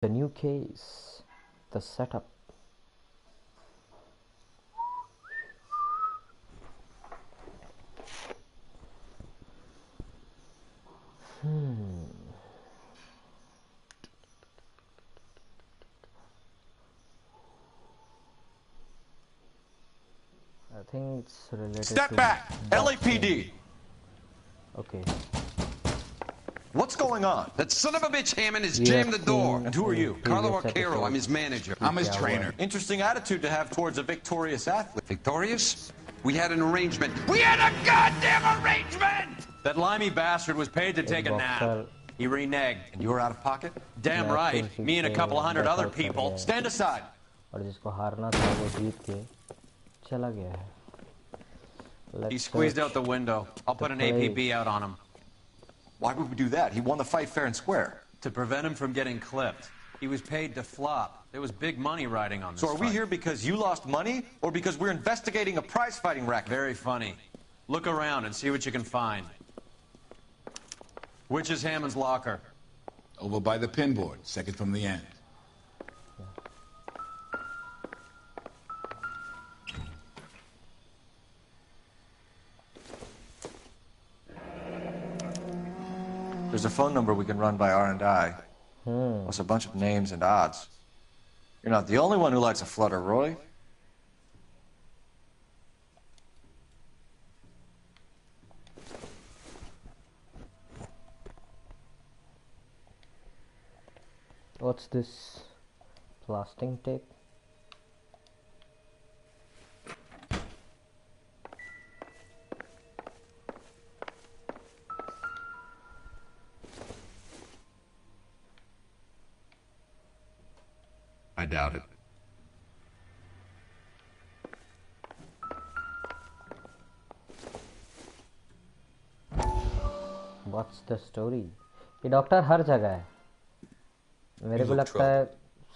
The new case, the setup. I think it's related Step to back! boxing. LAPD! Okay. What's going on? That son of a bitch Hammond has jammed the door. And who are you? Carlo Arcaro, I'm his manager. I'm his trainer. Interesting attitude to have towards a victorious athlete. Victorious? We had an arrangement. We had a goddamn arrangement! That limey bastard was paid to take a nap. He reneged. And you were out of pocket? Damn right. Me and a couple of hundred other people. Stand aside. और जिसको हारना था वो जीत के चला गया है. He squeezed out the window. I'll put an APB out on him. Why would we do that? He won the fight fair and square. To prevent him from getting clipped. He was paid to flop. There was big money riding on this So are we here because you lost money, or because we're investigating a prize-fighting racket? Very funny. Look around and see what you can find. Which is Hammond's locker? Over by the pinboard, second from the end. There's a phone number we can run by R&I. Plus a bunch of names and odds. You're not the only one who likes a flutter, Roy. What's this? Plastic tape? I doubt it. What's the story? ये doctor हर जगह है. मेरे को लगता है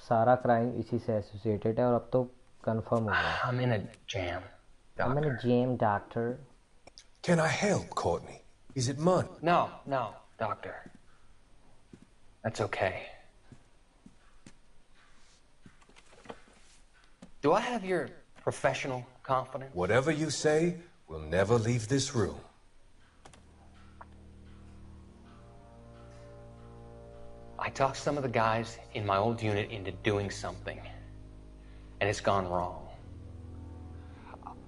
सारा crime इसी से एसोसिएटेड है और अब तो कंफर्म हो गया. I'm in a jam, doctor. I'm in a jam, doctor. Can I help, Courtney? Is it money? No, doctor. That's okay. Do I have your professional confidence? Whatever you say, we'll never leave this room. I talked some of the guys in my old unit into doing something, and it's gone wrong.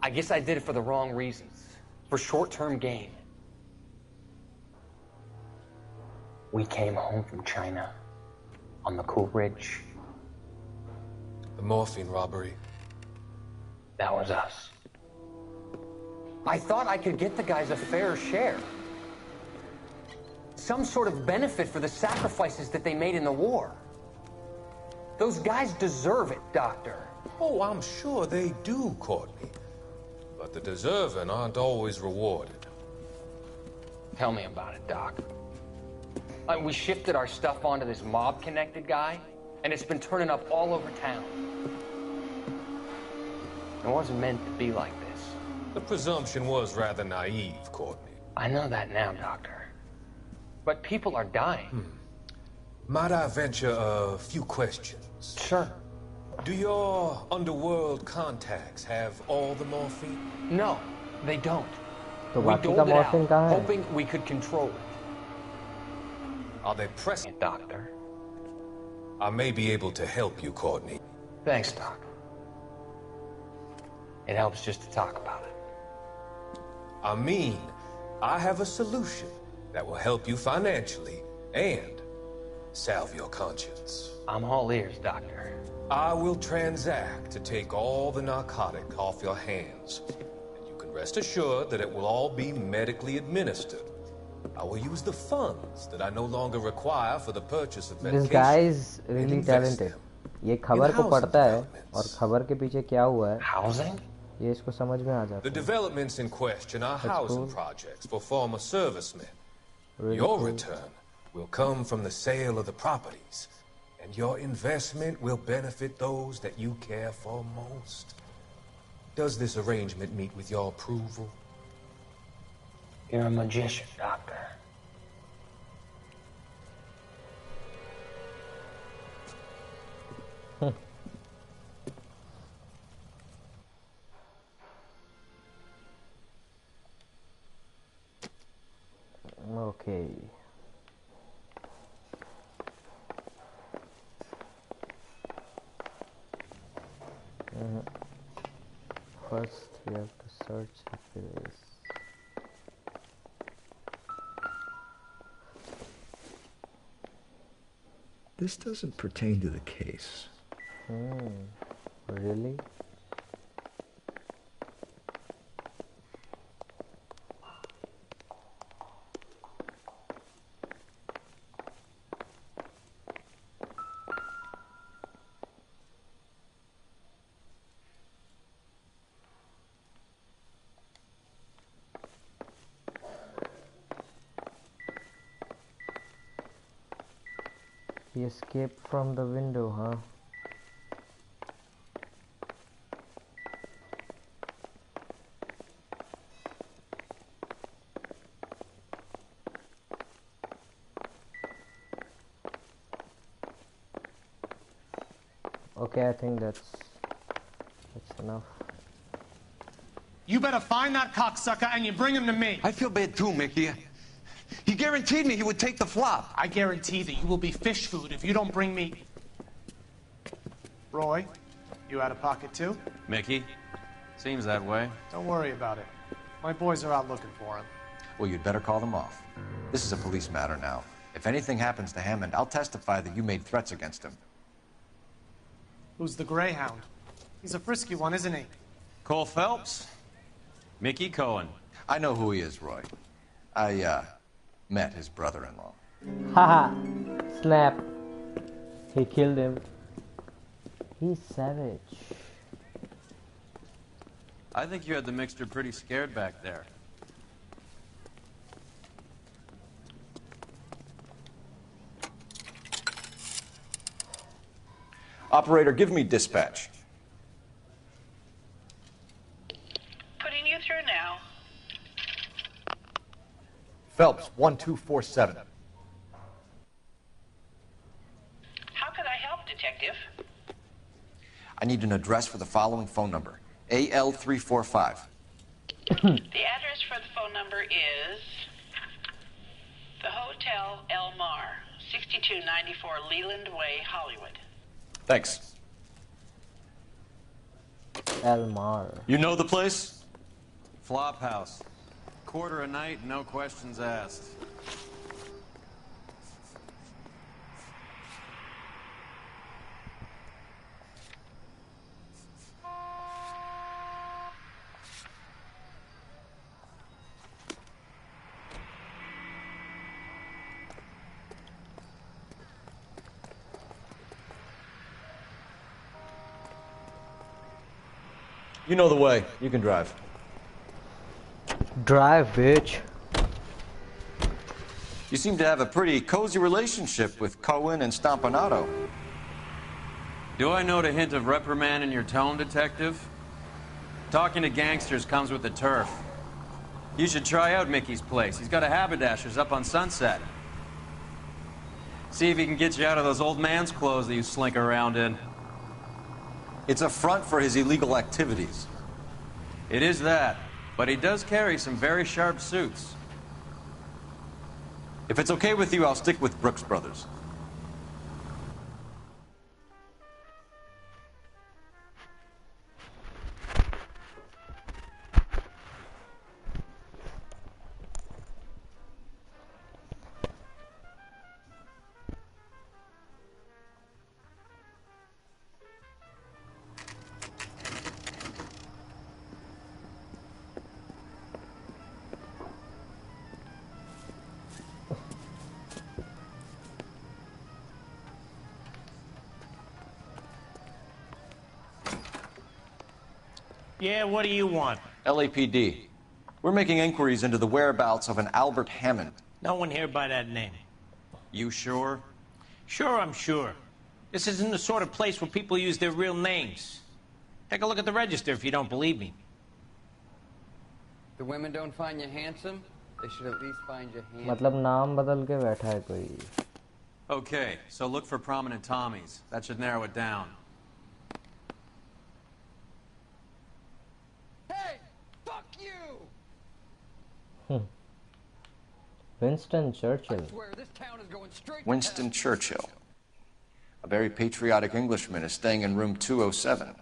I guess I did it for the wrong reasons, for short-term gain. We came home from China on the Cool Ridge. The morphine robbery. That was us. I thought I could get the guys a fair share. Some sort of benefit for the sacrifices that they made in the war. Those guys deserve it, Doctor. Oh, I'm sure they do, Courtney. But the deserving aren't always rewarded. Tell me about it, Doc. We shifted our stuff onto this mob-connected guy, and it's been turning up all over town. It wasn't meant to be like this. The presumption was rather naive, Courtney. I know that now, Doctor. But people are dying. Might I venture a few questions? Sure. Do your underworld contacts have all the morphine? No, they don't. तो We बाकी doled का it morphine out, कहाँ है? hoping we could control it. Are they pressing? Doctor. I may be able to help you, Courtney. Thanks, Doc. It helps just to talk about it. I mean, I have a solution that will help you financially and salve your conscience. I'm all ears, Doctor. I will transact to take all the narcotic off your hands. And you can rest assured that it will all be medically administered. I will use the funds that I no longer require for the purchase of medication. This guy is really talented. ये खबर को पढ़ता है और खबर के पीछे क्या हुआ है Housing? ये इसको समझ में आ जाता The है. developments in question are housing projects for former servicemen. Your return will come from the sale of the properties, and your investment will benefit those that you care for most. Does this arrangement meet with your approval? You're a magician, Doctor. Okay. First, we have to search the place. This doesn't pertain to the case. Really? He escaped from the window, huh? Okay, I think that's enough. You better find that cocksucker and you bring him to me. I feel bad too, Mickey. He guaranteed me he would take the flop. I guarantee that you will be fish food if you don't bring me... Roy, you out of pocket too? Mickey? Seems that way. Don't worry about it. My boys are out looking for him. Well, you'd better call them off. This is a police matter now. If anything happens to Hammond, I'll testify that you made threats against him. Who's the Greyhound? He's a frisky one, isn't he? Cole Phelps? Mickey Cohen. I know who he is, Roy. I, met his brother-in-law. Haha! Snap! He killed him. He's savage. I think you had the mixture pretty scared back there. Operator, give me dispatch. Putting you through now. Phelps, 1247. How could I help, Detective? I need an address for the following phone number. AL345. The address for the phone number is the Hotel El Mar, 6294 Leland Way, Hollywood. Thanks. Elmar. You know the place? Flop house. Quarter a night, no questions asked. You know the way. You can drive. Drive, bitch. You seem to have a pretty cozy relationship with Cohen and Stompanato. Do I note a hint of reprimand in your tone, Detective? Talking to gangsters comes with the turf. You should try out Mickey's place. He's got a haberdasher's up on Sunset. See if he can get you out of those old man's clothes that you slink around in. It's a front for his illegal activities. It is that, but he does carry some very sharp suits. If it's okay with you, I'll stick with Brooks Brothers. Yeah, what do you want? LAPD. We're making inquiries into the whereabouts of an Albert Hammond. No one here by that name. You sure? Sure, I'm sure. This isn't the sort of place where people use their real names. Take a look at the register if you don't believe me. The women don't find you handsome? They should at least find you handsome. मतलब नाम बदल के बैठा है कोई. Okay, so look for prominent Tommies. That should narrow it down. Winston Churchill. Winston Churchill. A very patriotic Englishman is staying in room 207.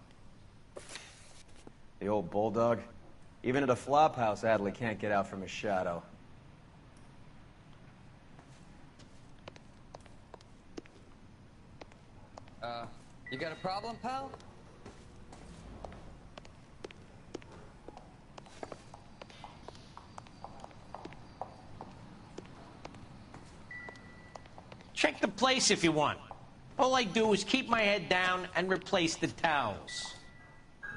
The old bulldog. Even at a flop house, Adley can't get out from his shadow. You got a problem, pal? Check the place if you want. All I do is keep my head down and replace the towels.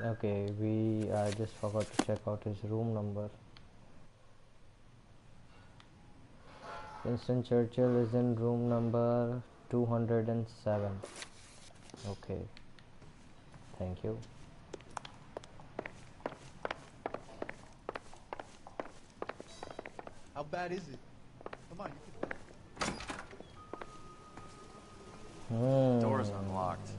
Okay, I just forgot to check out his room number. Winston Churchill is in room number 207. Okay, thank you. How bad is it? Come on, you can... Door's unlocked.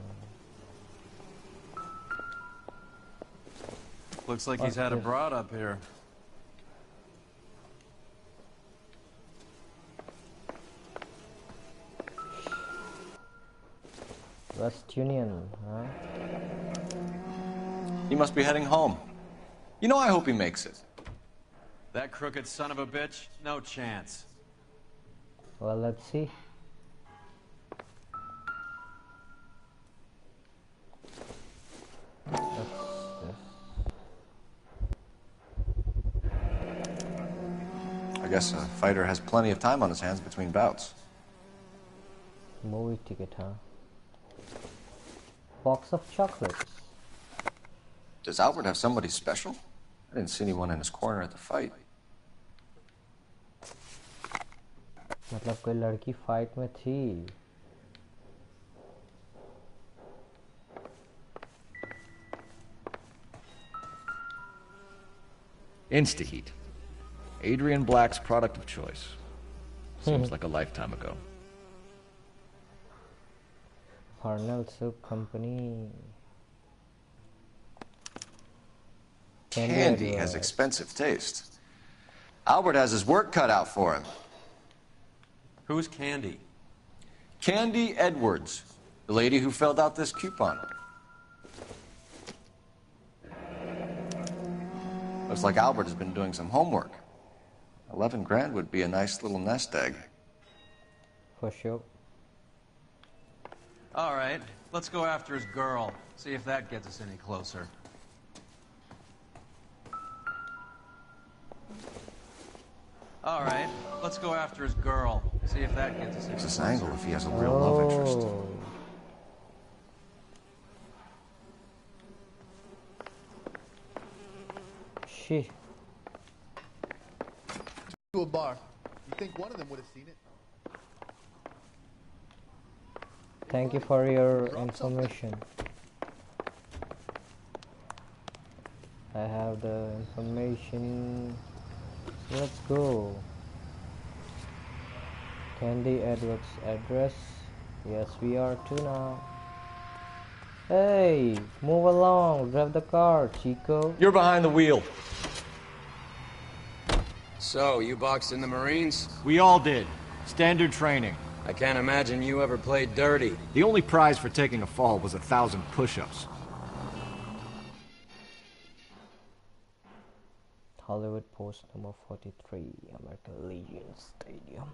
Looks like he's had a broad up here. West Union, huh? He must be heading home. You know, I hope he makes it. That crooked son of a bitch? No chance. Well, let's see. I guess a fighter has plenty of time on his hands between bouts. Movie ticket, huh? Box of chocolates. Does Albert have somebody special? I didn't see anyone in his corner at the fight. मतलब कोई लड़की fight में थी. Instaheat. Adrian Black's product of choice. Seems like a lifetime ago. Parnell Soup Company. Candy has expensive taste. Albert has his work cut out for him. Who's Candy? Candy Edwards, the lady who filled out this coupon. Looks like Albert has been doing some homework. 11 grand would be a nice little nest egg. For sure. All right, let's go after his girl. See if that gets us any closer. All right, let's go after his girl. See if that gets us any closer. This angle if he has a real love interest. She. To a bar. You think one of them would have seen it? Thank you for your information. I have the information. Let's go. Candy Edwards address. Yes, we are too now. Hey, move along. Drive the car, Chico. You're behind the wheel. So, you boxed in the Marines? We all did. Standard training. I can't imagine you ever played dirty. The only prize for taking a fall was 1,000 push-ups. Hollywood Post number 43, American Legion Stadium.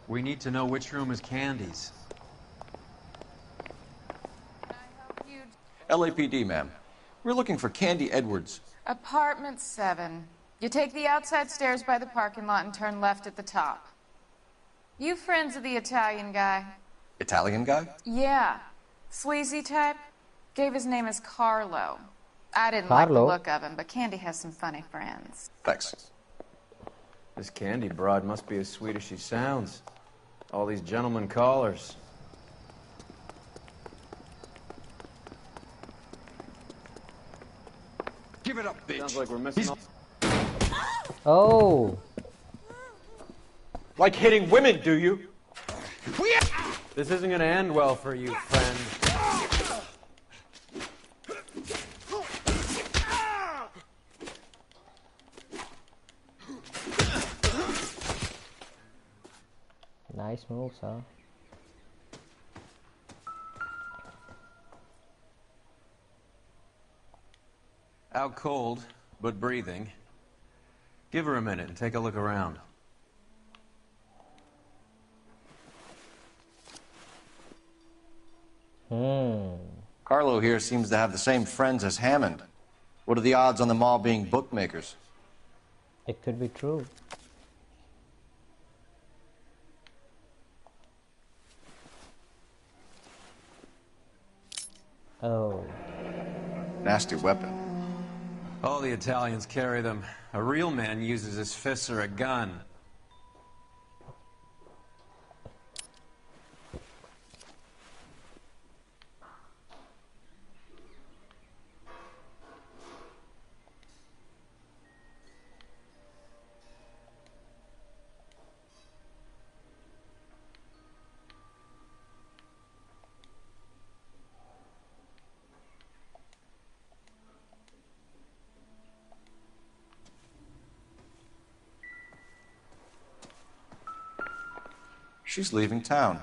We need to know which room is Candy's. LAPD, ma'am. We're looking for Candy Edwards. Apartment 7. You take the outside stairs by the parking lot and turn left at the top. You friends of the Italian guy? Italian guy? Yeah. Sleazy type? Gave his name as Carlo. I didn't like the look of him, but Candy has some funny friends. Thanks. This Candy broad must be as sweet as she sounds. All these gentlemen callers. bitch. Sounds like we're missing. Oh. Like hitting women, do you? This isn't gonna end well for you, friend. Nice moves, huh? Out cold, but breathing. Give her a minute and take a look around. Carlo here seems to have the same friends as Hammond. What are the odds on them all being bookmakers? It could be true. Oh. Nasty weapon. All the Italians carry them. A real man uses his fists or a gun. She's leaving town.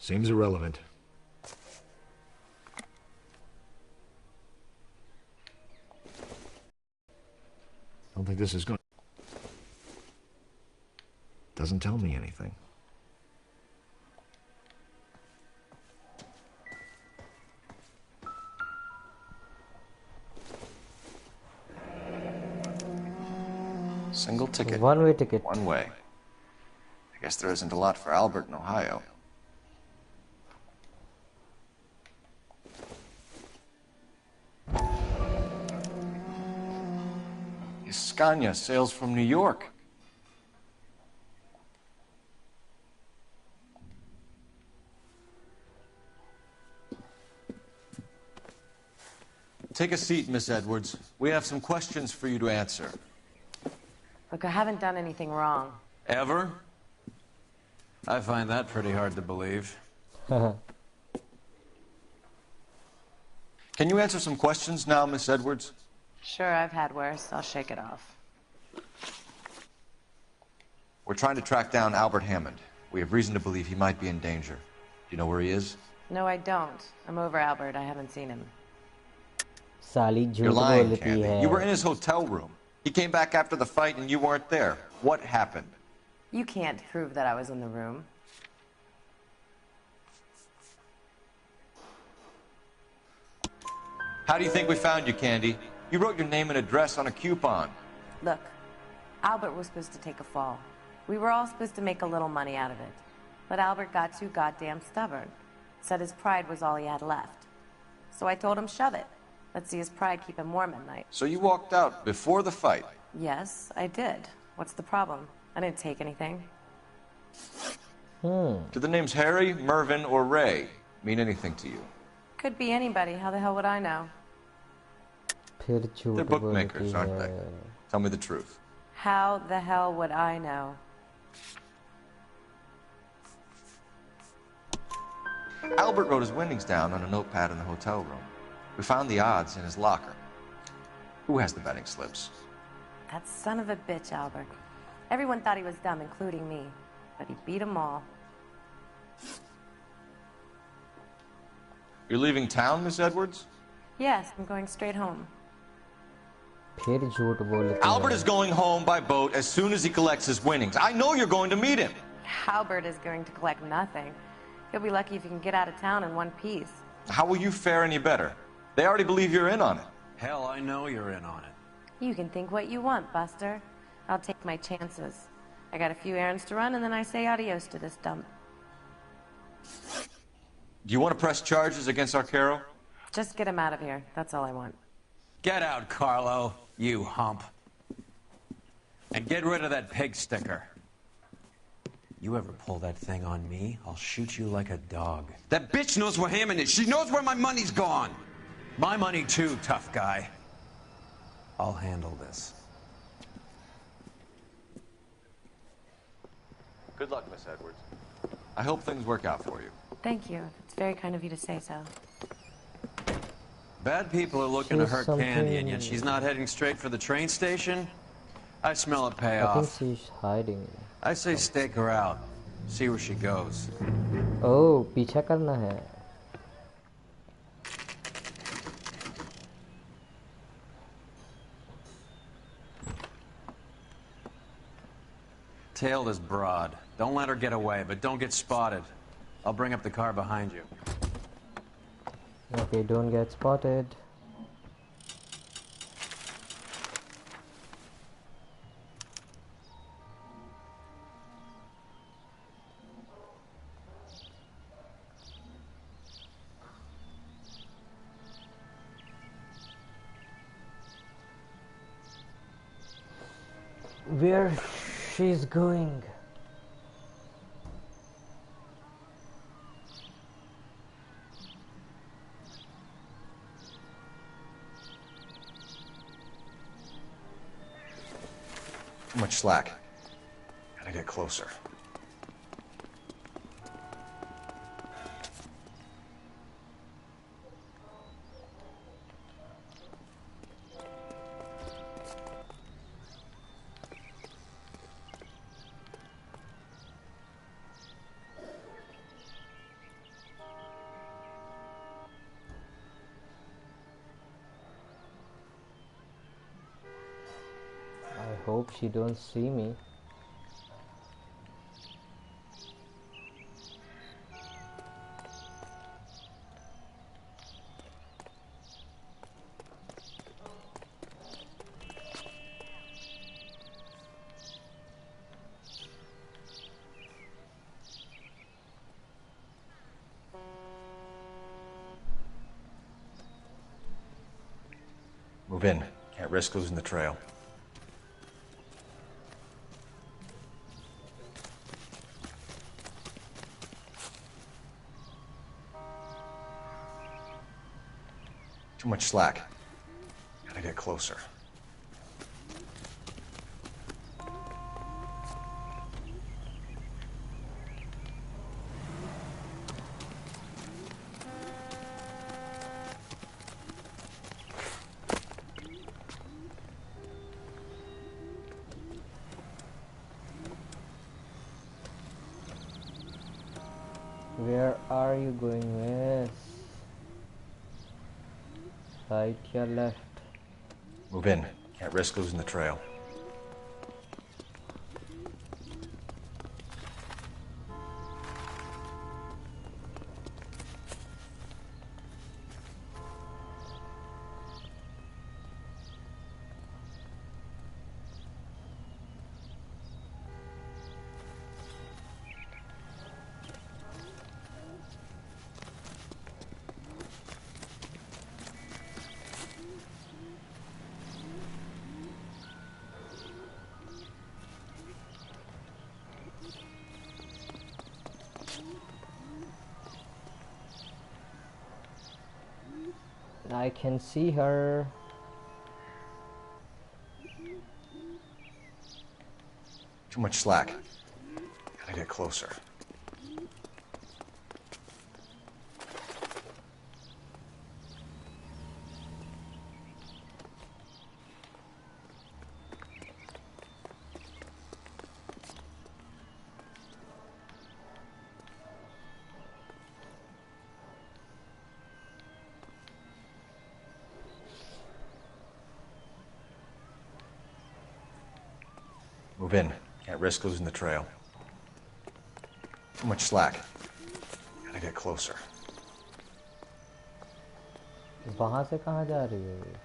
Seems irrelevant. Don't think this is going. Doesn't tell me anything. Single ticket. One-way ticket. One way. I guess there isn't a lot for Albert in Ohio. Scania sails from New York. Take a seat, Miss Edwards. We have some questions for you to answer. Look, I haven't done anything wrong. Ever? I find that pretty hard to believe. Can you answer some questions now, Miss Edwards? Sure, I've had worse. I'll shake it off. We're trying to track down Albert Hammond. We have reason to believe he might be in danger. Do you know where he is? No, I don't. I'm over Albert. I haven't seen him. You're lying, Candy. You were in his hotel room. He came back after the fight and you weren't there. What happened? You can't prove that I was in the room. How do you think we found you, Candy? You wrote your name and address on a coupon. Look, Albert was supposed to take a fall. We were all supposed to make a little money out of it. But Albert got too goddamn stubborn. Said his pride was all he had left. So I told him, shove it. Let's see his pride keep him warm at night. So you walked out before the fight? Yes, I did. What's the problem? I didn't take anything. Do the names Harry, Mervyn, or Ray mean anything to you? Could be anybody. How the hell would I know? They're bookmakers, aren't they? Tell me the truth. How the hell would I know? Albert wrote his winnings down on a notepad in the hotel room. We found the odds in his locker. Who has the betting slips? That son of a bitch, Albert. Everyone thought he was dumb, including me. But he beat them all. You're leaving town, Miss Edwards? Yes, I'm going straight home. Albert is going home by boat as soon as he collects his winnings. I know you're going to meet him. Albert is going to collect nothing. He'll be lucky if he can get out of town in one piece. How will you fare any better? They already believe you're in on it. Hell, I know you're in on it. You can think what you want, Buster. I'll take my chances. I got a few errands to run, and then I say adios to this dump. Do you want to press charges against Arcaro? Just get him out of here. That's all I want. Get out, Carlo, you hump. And get rid of that pig sticker. You ever pull that thing on me, I'll shoot you like a dog. That bitch knows where Hammond is. She knows where my money's gone. My money too, tough guy. I'll handle this. Good luck, Miss Edwards. I hope things work out for you. Thank you. It's very kind of you to say so. Bad people are looking to hurt Candy, and yet she's not heading straight for the train station? I smell a I payoff. think she's hiding. I say stake her out. See where she goes. Oh, पीछा करना है. Tail this broad. Don't let her get away, but don't get spotted. I'll bring up the car behind you. Okay, don't get spotted. Where she's going? Too much slack. Gotta get closer. I hope she don't see me. Move in. Can't risk losing the trail. Too much slack. Gotta get closer. Where are you going, miss? Right or left? Move in. Can't risk losing the trail. I can see her. Too much slack. Gotta get closer. Move in. Can't risk losing the trail. Too much slack. Gotta get closer. वहाँ से कहाँ जा रही है ये?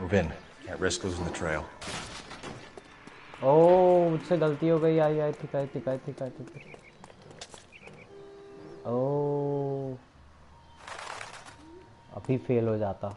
Move in. Can't risk losing the trail. Oh, मुझसे गलती हो गई. I think. Oh, अभी फेल हो जाता.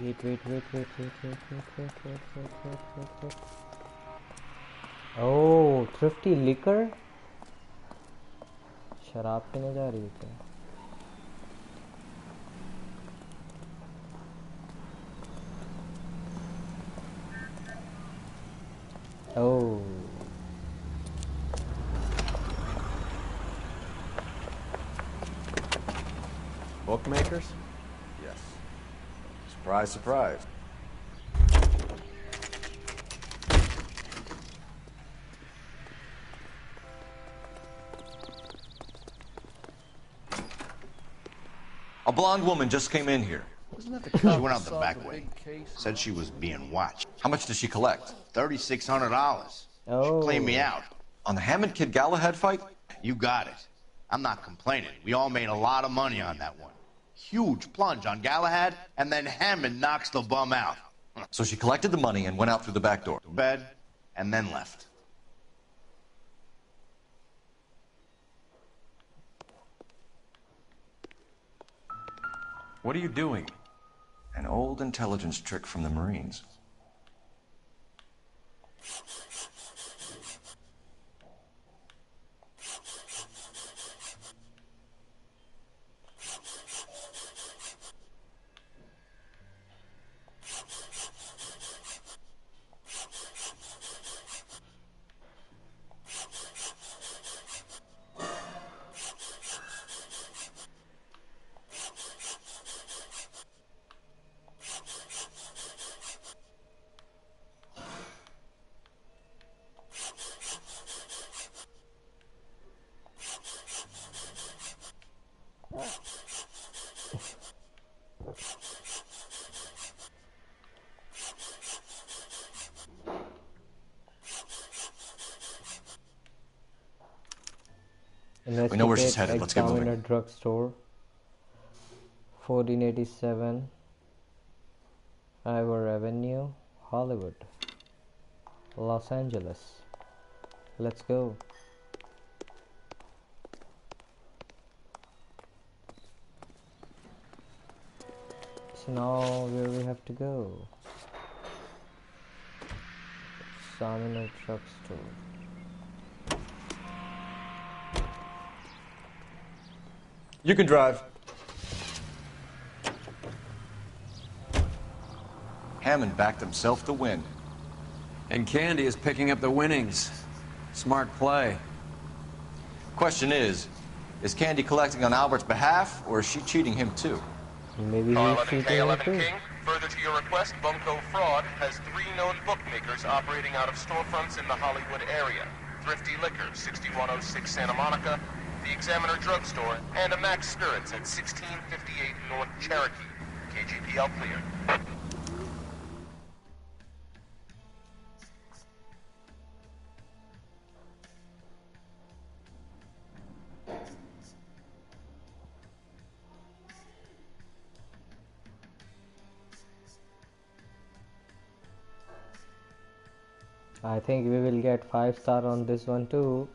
Wait. Oh, thrifty liquor? शराब पीने जा रही है क्या? Oh. Bookmakers? Yes. Surprise, surprise. A blonde woman just came in here. Wasn't that the cop? She went out the back way. Said she was being watched. How much does she collect? $3,600. Oh. She cleaned me out. On the Hammond Kid Galahad fight? You got it. I'm not complaining. We all made a lot of money on that one. Huge plunge on Galahad, and then Hammond knocks the bum out. So she collected the money and went out through the back door. To bed, and then left. What are you doing? An old intelligence trick from the Marines. We know where she's headed. Let's get moving. Examiner drugstore. 1487 Ivor Avenue, Hollywood, Los Angeles. Let's go. So now where we have to go? Examiner drugstore. You can drive. Hammond backed himself to win. And Candy is picking up the winnings. Smart play. Question is Candy collecting on Albert's behalf, or is she cheating him too? Maybe he's cheating him too. King, further to your request, Bumco Fraud has 3 known bookmakers operating out of storefronts in the Hollywood area. Thrifty Liquor, 6106 Santa Monica, the Examiner Drugstore, and a Max Spirits at 1658 North Cherokee. KGPL clear. I think we will get 5-star on this one too.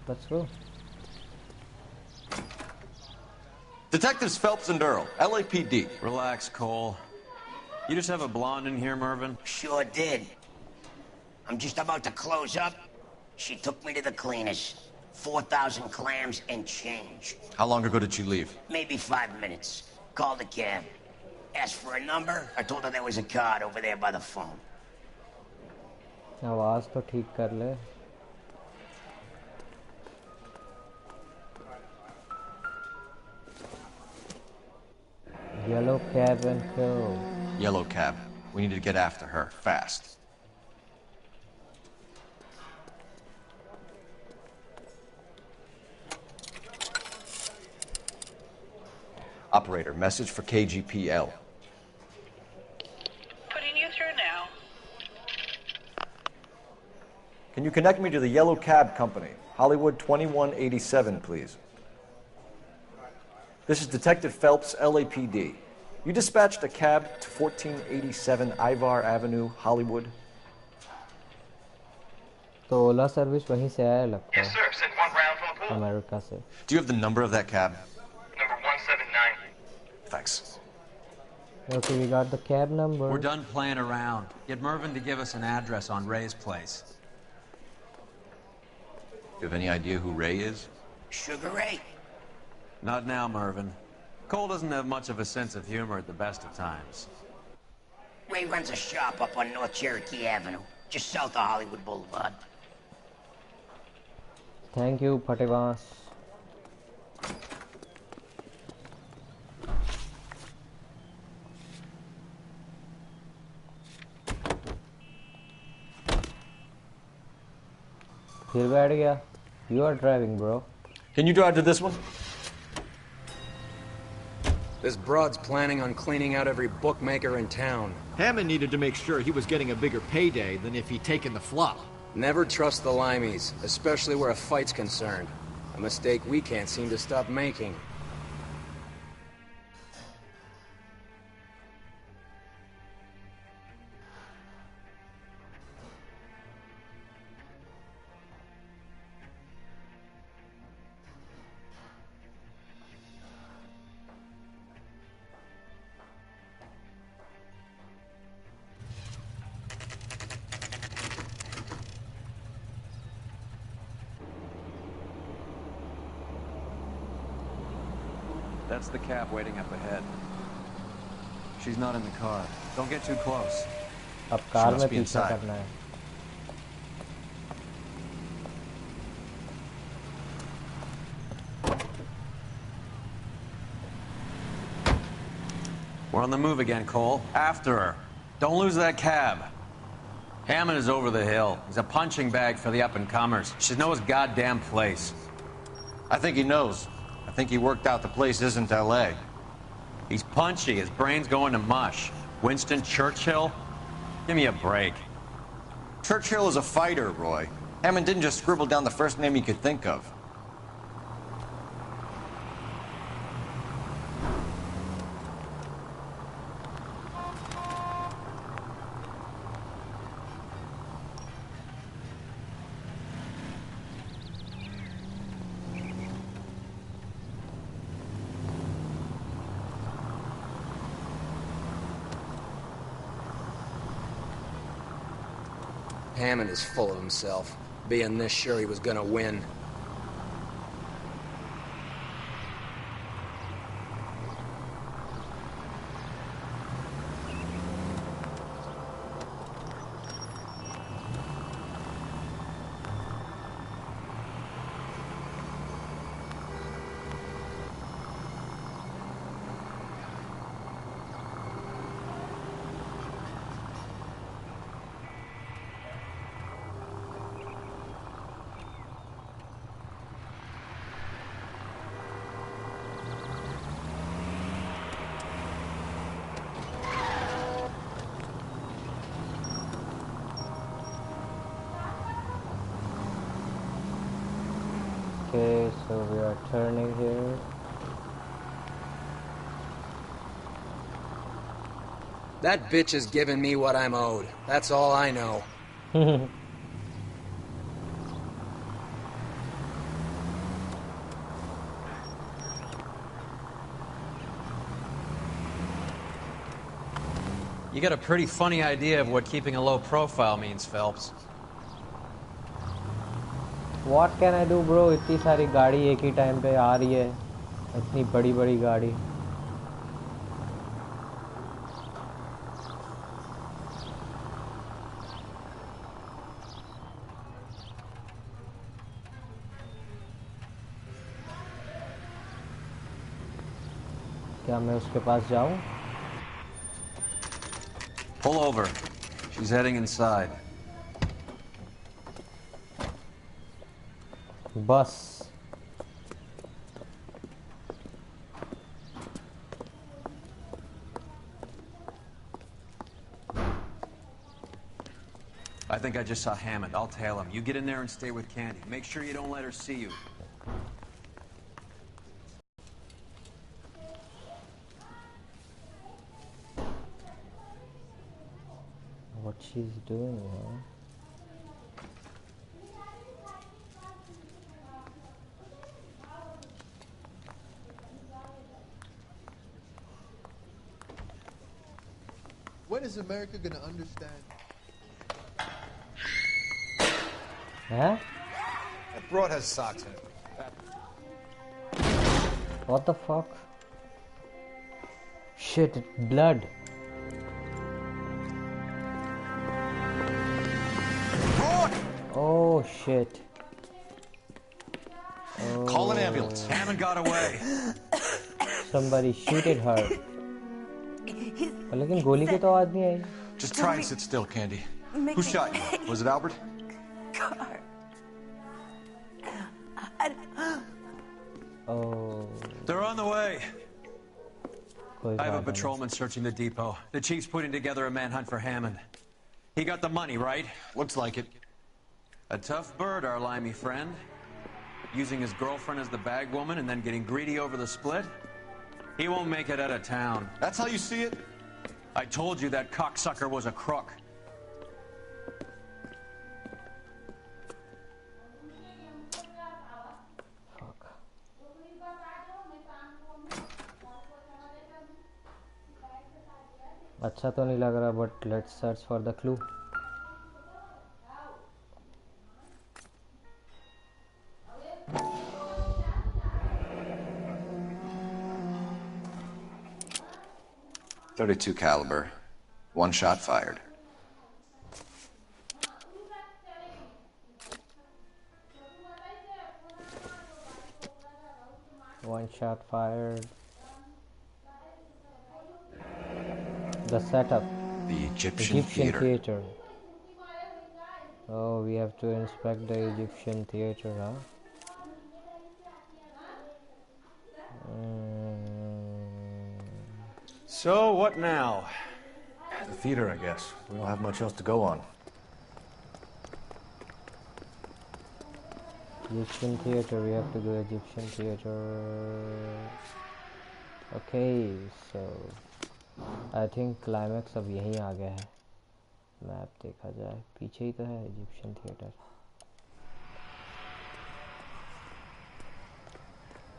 Let's go. Detectives Phelps and Earl, LAPD. Relax, Cole. You just have a blonde in here, Mervyn? Sure did. I'm just about to close up. She took me to the cleaners. 4,000 clams and change. How long ago did she leave? Maybe 5 minutes. Called a cab. Asked for a number. I told her there was a card over there by the phone. आवाज तो ठीक कर ले. Yellow cab and go. Yellow cab. We need to get after her, fast. Operator, message for KGPL. Putting you through now. Can you connect me to the Yellow Cab Company? Hollywood 2187, please. This is Detective Phelps, LAPD. You dispatched a cab to 1487 Ivar Avenue, Hollywood? तो ओला service वहीं से आया लगता है. Yes, sir. Sent one round from the pool. America से. Do you have the number of that cab? Number 179. Thanks. Okay, we got the cab number. We're done playing around. Get Mervyn to give us an address on Ray's place. You have any idea who Ray is? Sugar Ray? Not now, Mervyn. Cole doesn't have much of a sense of humor at the best of times. Ray runs a shop up on North Cherokee Avenue, just south of Hollywood Boulevard. Thank you, Pativas. फिर बैठ गया. You are driving, bro. Can you drive to this one? This broad's planning on cleaning out every bookmaker in town. Hammond needed to make sure he was getting a bigger payday than if he'd taken the flop. Never trust the limeys, especially where a fight's concerned. A mistake we can't seem to stop making. That's the cab waiting up ahead. She's not in the car. Don't get too close. अब car में पीछा करना है. We're on the move again, Cole. After her. Don't lose that cab. Hammond is over the hill. He's a punching bag for the up-and-comers. Should know his goddamn place. I think he knows. I think he worked out the place isn't L.A. He's punchy. His brain's going to mush. Winston Churchill? Give me a break. Churchill is a fighter, Roy. Hammond didn't just scribble down the first name he could think of. Hammond is full of himself, being this sure he was gonna win. Okay, so we are turning here. That bitch is giving me what I'm owed. That's all I know. You got a pretty funny idea of what keeping a low profile means, Phelps. What can I do, bro? इतनी सारी गाड़ी एक ही time पे आ रही है, इतनी बड़ी बड़ी गाड़ी. क्या मैं उसके पास जाऊं? Pull over. She's heading inside. Bus. I think I just saw Hammond. I'll tail him. You get in there and stay with Candy. Make sure you don't let her see you. What she's doing, huh? When is America gonna understand? Huh? That broad has socks in it. What the fuck? Shit, it's blood. Oh shit. Oh. Call an ambulance. Hammond got away. Somebody shooted her. लेकिन गोली की तो आवाज नहीं आई. Just try and sit still, Candy. Who shot you? Was it Albert? Oh. They're on the way. कोई I have a बात नहीं. patrolman searching the depot. The chief's putting together a manhunt for Hammond. He got the money, right? Looks like it. A tough bird, our limey friend. Using his girlfriend as the bag woman and then getting greedy over the split. He won't make it out of town. That's how you see it? I told you that cocksucker was a crook. अच्छा तो नहीं लग रहा, but let's search for the clue. .32 caliber. One shot fired. One shot fired. The setup. The Egyptian theater. Oh, we have to inspect the Egyptian theater, huh? So, what now? The theater, I guess. We don't have much else to go on. Egyptian theater, we have to go Egyptian theater. Okay, so I think climax अब यहीं आ गया है. Map देखा जाए, पीछे ही तो है Egyptian theater.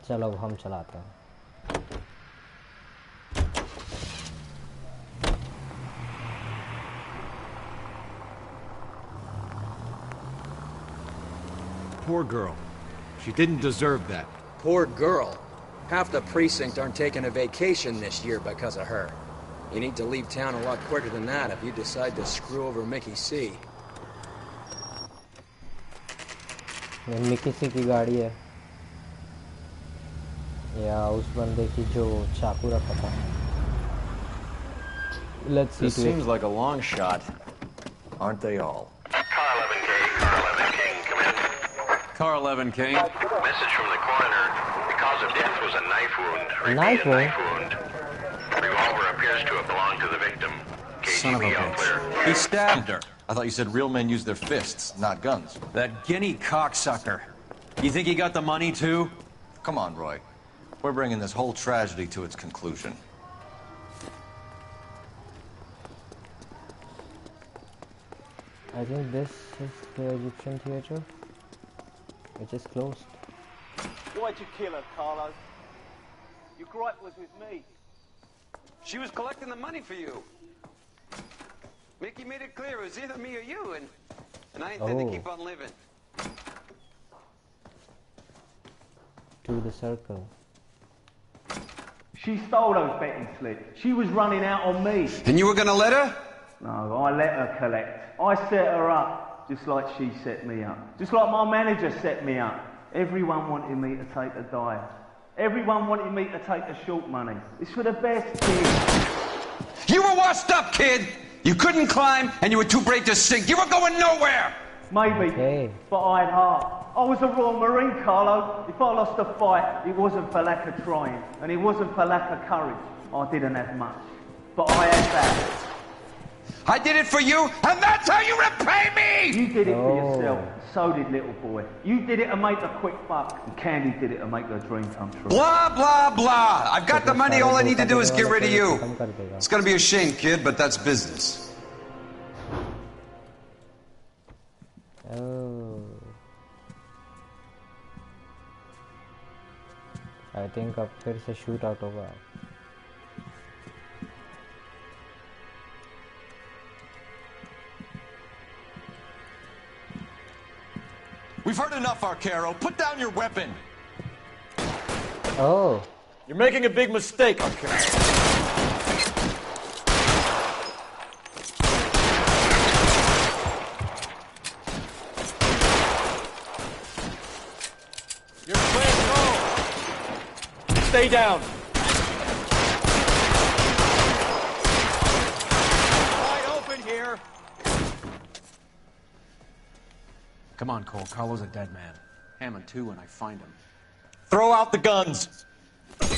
चलो अब हम चलाते हैं. Poor girl. She didn't deserve that. Poor girl. Half the precinct aren't taking a vacation this year because of her. You need to leave town a lot quicker than that if you decide to screw over Mickey C. ये Mickey सी की गाड़ी है या उस बंदे की जो चाकू रखा था. Let's see. This seems like a long shot. Aren't they all? Car 11 King. Message from the coroner. The cause of death was a knife wound. Repeat, Knife wound? Revolver appears to have belonged to the victim. Son of a KGB all clear. bitch. He stabbed her. I thought you said real men use their fists, not guns. That guinea cocksucker. You think he got the money too? Come on, Roy. We're bringing this whole tragedy to its conclusion. I think this is the Egyptian theater. It is closed. Why'd you kill her, Carlo? Your gripe was with me. She was collecting the money for you. Mickey made it clear it was either me or you, and I intend to keep on living. To the circle. She stole those betting slips. She was running out on me. And you were gonna let her? No, I let her collect. I set her up, just like she set me up. Just like my manager set me up. Everyone wanted me to take the dive. Everyone wanted me to take the short money. It's for the best, kid. You were washed up, kid! You couldn't climb, and you were too brave to sink. You were going nowhere! Maybe, but I had heart. I was a Royal Marine, Carlo. If I lost a fight, it wasn't for lack of trying, and it wasn't for lack of courage. I didn't have much, but I had that. I did it for you, and that's how you repay me! You did it for yourself, so did little boy. You did it to make a quick buck, and Candy did it to make her dream come true. Blah, blah, blah. I've got the money, all I need to do is get rid of you. It's gonna be a shame, kid, but that's business. Oh. I think अब फिर से shoot out होगा. We've heard enough, Arcaro. Put down your weapon. Oh. You're making a big mistake, Arcaro. You're playing no. Stay down. Wide open here. Come on, Cole. Carlo's a dead man. Hammond too when I find him. Throw out the guns. You're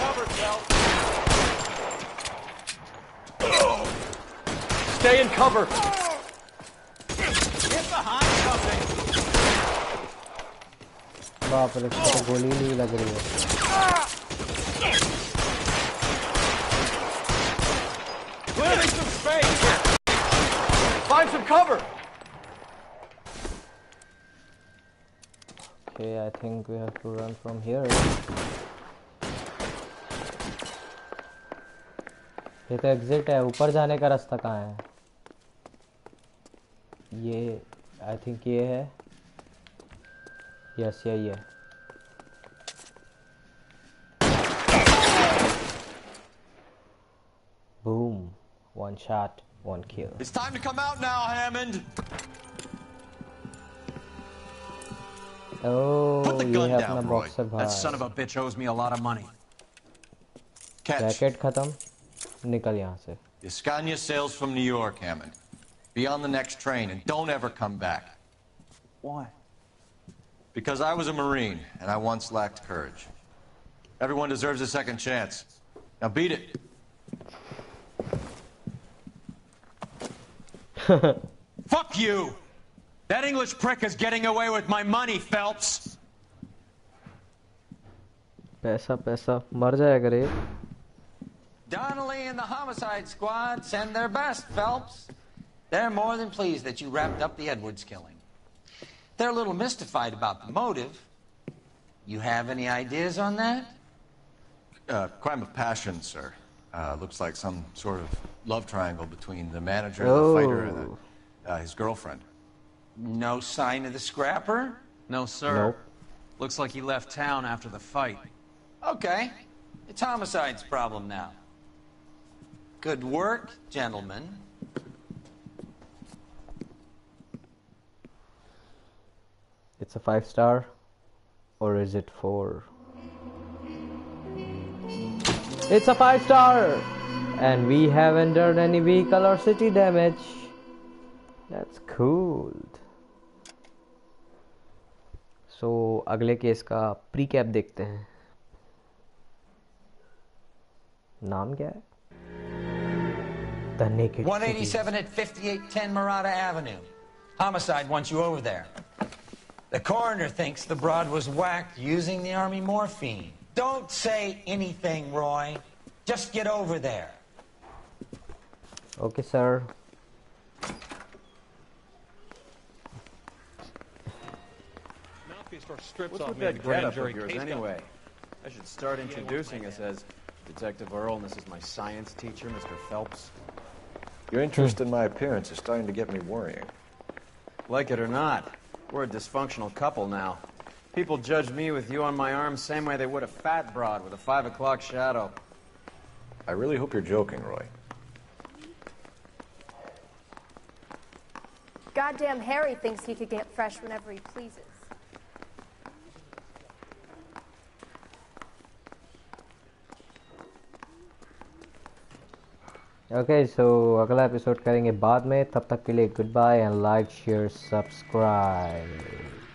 covered, Cal. Stay in cover. Get behind something. बाप रे इसको गोली नहीं लग रही है. Clearing some space. Find some cover. Okay, I think we have to run from here. ये तो एग्जिट है. ऊपर जाने का रास्ता कहाँ है? ये आई थिंक ये है. यस यही है. Boom. One shot, one kill. It's time to come out now, Hammond. Oh, Put the gun down, Roy. That son of a bitch owes me a lot of money. Catch. Racket खत्म. निकल यहाँ से. Escania sails from New York, Hammond. Be on the next train and don't ever come back. Why? Because I was a Marine and I once lacked courage. Everyone deserves a second chance. Now beat it. Fuck you! That English prick is getting away with my money, Phelps! पैसा पैसा मर जाएगा रे. Donnelly and the homicide squad send their best, Phelps. They're more than pleased that you wrapped up the Edwards killing. They're a little mystified about the motive. You have any ideas on that? Crime of passion, sir. Looks like some sort of love triangle between the manager, the fighter, and his girlfriend. No sign of the scrapper? No, sir. Nope. Looks like he left town after the fight. Okay. It's homicide's problem now. Good work, gentlemen. It's a 5-star, or is it 4? It's a 5-star, and we haven't done any vehicle or city damage. That's cool. So अगले case का precap देखते हैं. नाम क्या है? The Naked 187 at 5810 Murata Avenue. Homicide wants you over there. The coroner thinks the broad was whacked using the army morphine. Don't say anything, Roy. Just get over there. Okay, sir. What's with that getup of yours anyway? I should start introducing us as Detective Earl, and this is my science teacher, Mr. Phelps. Your interest in my appearance is starting to get me worrying. Like it or not, we're a dysfunctional couple now. People judge me with you on my arm same way they would a fat broad with a 5 o'clock shadow. I really hope you're joking, Roy. Goddamn Harry thinks he could get fresh whenever he pleases. Okay so अगला episode करेंगे बाद में, तब तक के लिए goodbye and like share subscribe.